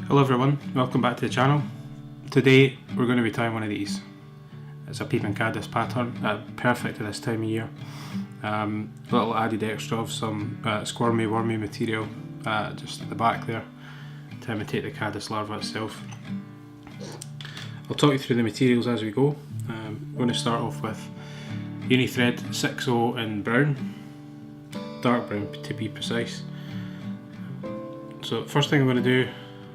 Hello everyone, welcome back to the channel. Today we're going to be tying one of these. It's a Peeping Caddis pattern, perfect at this time of year. A little added extra of some squirmy wormy material just at the back there to imitate the caddis larva itself. I'll talk you through the materials as we go. I'm going to start off with uni thread 6/0 in brown, dark brown to be precise. So first thing I'm going to do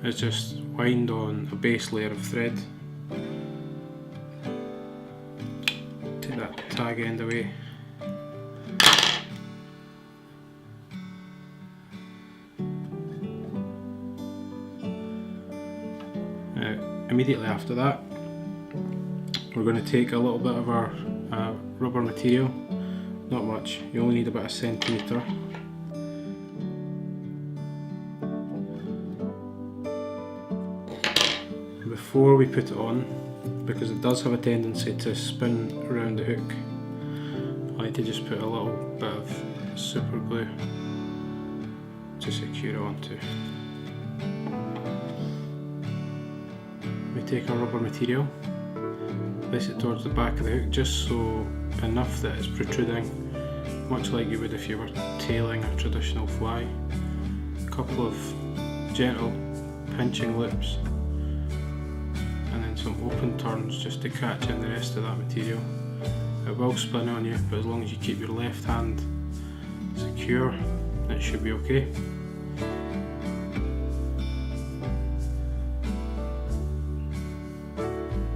is just wind on a base layer of thread. Take that tag end away. Now, immediately after that, we're going to take a little bit of our rubber material, not much, you only need about a centimetre. Before we put it on, because it does have a tendency to spin around the hook, I like to just put a little bit of super glue to secure it onto. We take our rubber material, place it towards the back of the hook just so enough that it's protruding, much like you would if you were tailing a traditional fly. A couple of gentle pinching loops, some open turns just to catch in the rest of that material. It will spin on you, but as long as you keep your left hand secure, it should be okay.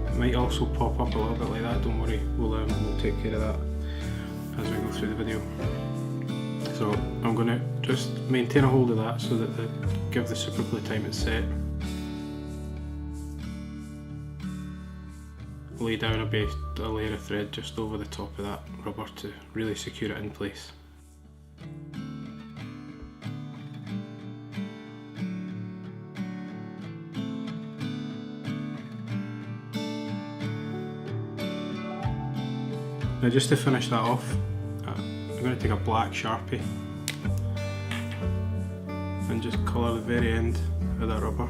It might also pop up a little bit like that, don't worry, we'll take care of that as we go through the video. So I'm going to just maintain a hold of that so that give the super glue time it's set. Lay down a layer of thread just over the top of that rubber to really secure it in place. Now just to finish that off, I'm going to take a black Sharpie and just colour the very end of that rubber.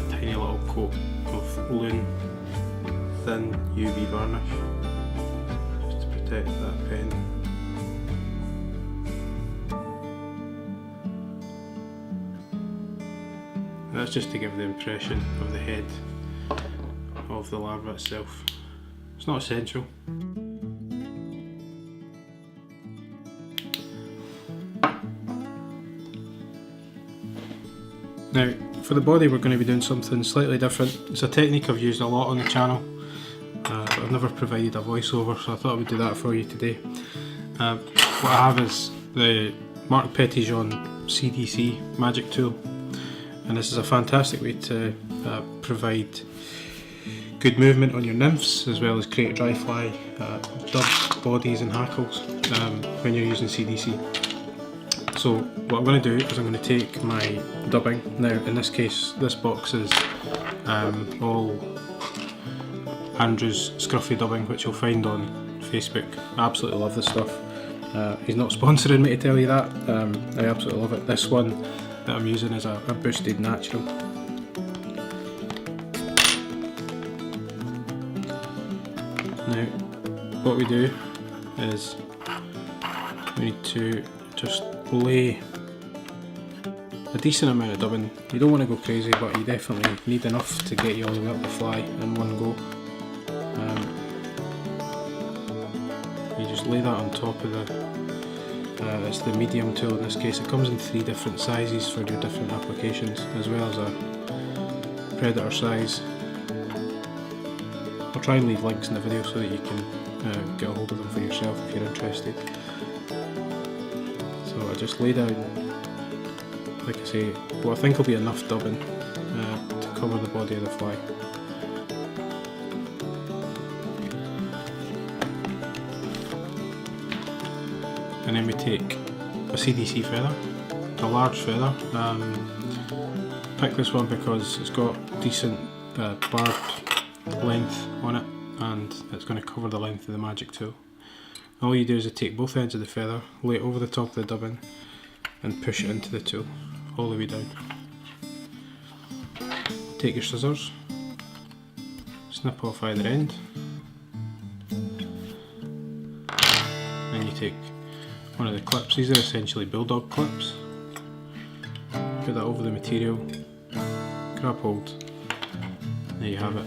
Tiny little coat of loon thin UV varnish just to protect that pen. And that's just to give the impression of the head of the larva itself. It's not essential. Now, for the body we're going to be doing something slightly different. It's a technique I've used a lot on the channel, but I've never provided a voiceover, so I thought I would do that for you today. What I have is the Mark Petitjean Cdc Magic Tool, and this is a fantastic way to provide good movement on your nymphs, as well as create dry fly, dub bodies and hackles when you're using CDC. So what I'm going to do is I'm going to take my dubbing. Now in this case this box is all Andrew's Scruffy dubbing, which you'll find on Facebook. I absolutely love this stuff. He's not sponsoring me to tell you that, I absolutely love it. This one that I'm using is a boosted natural. Now what we do is we need to just lay a decent amount of dubbing. You don't want to go crazy, but you definitely need enough to get you all the way up the fly in one go. You just lay that on top of it's the medium tool in this case. It comes in 3 different sizes for your different applications, as well as a predator size. I'll try and leave links in the video so that you can get a hold of them for yourself if you're interested. So I just lay down, like I say, what I think will be enough dubbing to cover the body of the fly. And then we take a CDC feather, a large feather. Pick this one because it's got decent barbed length on it, and it's going to cover the length of the magic tool. All you do is you take both ends of the feather, lay it over the top of the dubbing and push it into the tool all the way down. Take your scissors, snip off either end, then you take one of the clips. These are essentially bulldog clips. Put that over the material, grab hold, there you have it.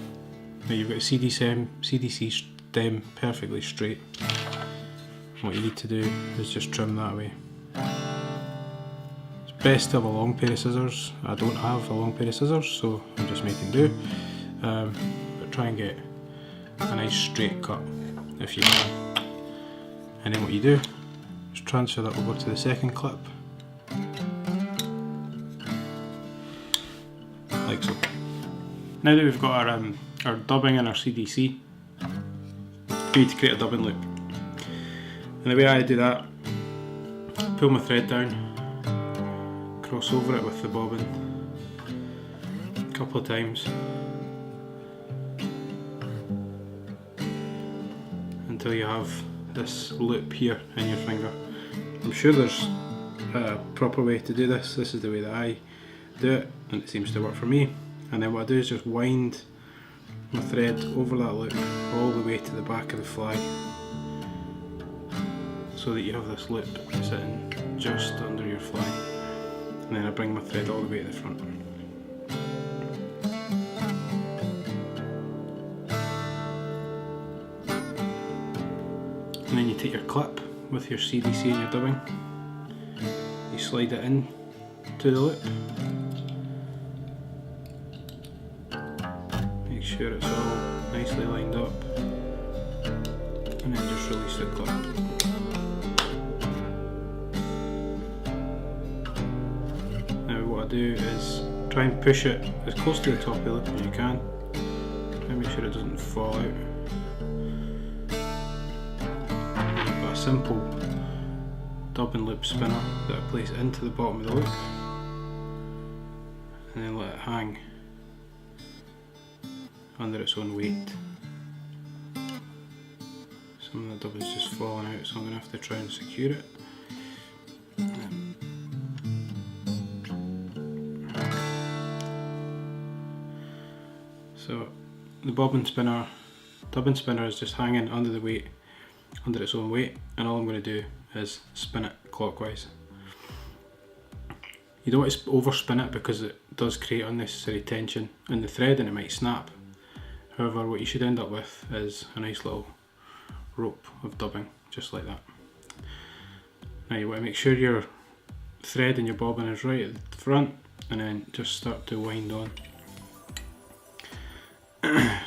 Now you've got a CDC stem perfectly straight. What you need to do is just trim that away. It's best to have a long pair of scissors. I don't have a long pair of scissors, so I'm just making do. But try and get a nice straight cut if you can. And then what you do is transfer that over to the second clip, like so. Now that we've got our dubbing and our CDC, we need to create a dubbing loop. And the way I do that, pull my thread down, cross over it with the bobbin a couple of times until you have this loop here in your finger. I'm sure there's a proper way to do this. This is the way that I do it, and it seems to work for me. And then what I do is just wind my thread over that loop all the way to the back of the fly, so that you have this loop sitting just under your fly. And then I bring my thread all the way to the front. And then you take your clip with your CDC and your dubbing, you slide it in to the loop, make sure it's all nicely lined up, and then just release the clip. Now what I do is try and push it as close to the top of the loop as you can, and make sure it doesn't fall out. Simple dubbing loop spinner that I place into the bottom of the loop and then let it hang under its own weight. Some of the dubbing's just falling out, so I'm going to have to try and secure it. So the dubbing spinner is just hanging under the weight, under its own weight, and all I'm going to do is spin it clockwise. You don't want to overspin it because it does create unnecessary tension in the thread and it might snap. However, what you should end up with is a nice little rope of dubbing, just like that. Now you want to make sure your thread and your bobbin is right at the front, and then just start to wind on.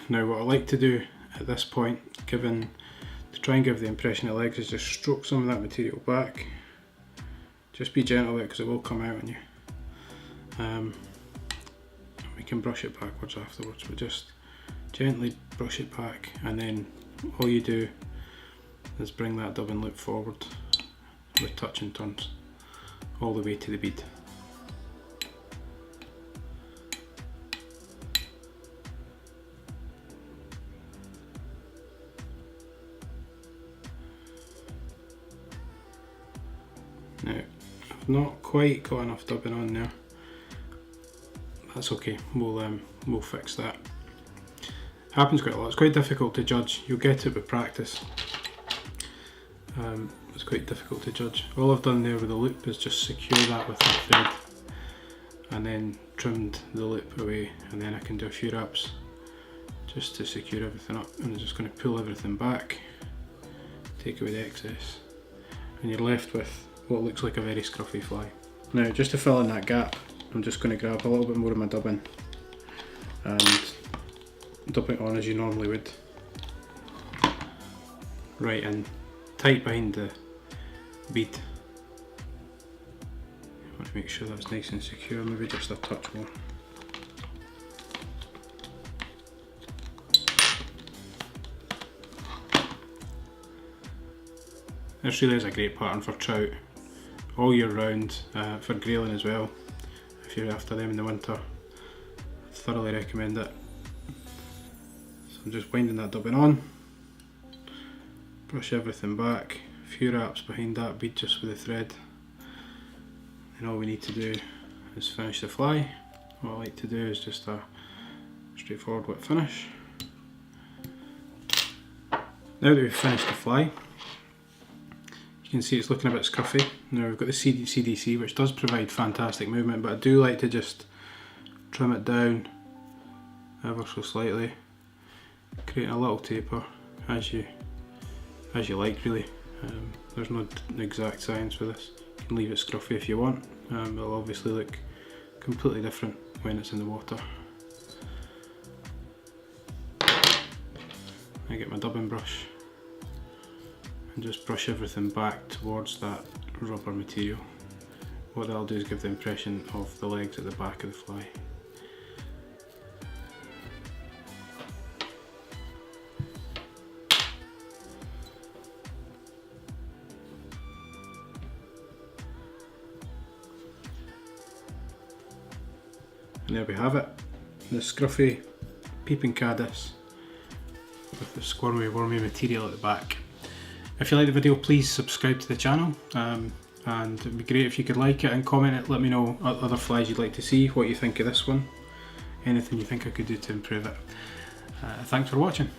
Now what I like to do at this point, to try and give the impression of legs, is just stroke some of that material back. Just be gentle with it because it will come out on you. We can brush it backwards afterwards, but just gently brush it back, and then all you do is bring that dubbing loop forward with touch and turns all the way to the bead. Now, I've not quite got enough dubbing on there. That's okay, we'll fix that. Happens quite a lot. It's quite difficult to judge. You'll get it with practice. It's quite difficult to judge. All I've done there with the loop is just secure that with my thread, and then trimmed the loop away, and then I can do a few wraps just to secure everything up. And I'm just going to pull everything back, take away the excess, and you're left with what looks like a very scruffy fly. Now, just to fill in that gap, I'm just going to grab a little bit more of my dubbing and dub it on as you normally would, right in tight behind the bead. You want to make sure that's nice and secure, maybe just a touch more. This really is a great pattern for trout all year round, for grayling as well. If you're after them in the winter, I thoroughly recommend it. So I'm just winding that dubbing on, brush everything back, a few wraps behind that bead just with the thread. And all we need to do is finish the fly. What I like to do is just a straightforward whip finish. Now that we've finished the fly, you can see it's looking a bit scruffy. Now we've got the Cdc, which does provide fantastic movement, but I do like to just trim it down ever so slightly, creating a little taper as you like really. There's no exact science with this. You can leave it scruffy if you want. It'll obviously look completely different when it's in the water. I get my dubbing brush and just brush everything back towards that rubber material. What that'll do is give the impression of the legs at the back of the fly. And there we have it, the scruffy Peeping Caddis with the squirmy wormy material at the back. If you like the video, please subscribe to the channel, and it'd be great if you could like it and comment it. Let me know other flies you'd like to see, what you think of this one, anything you think I could do to improve it. Thanks for watching.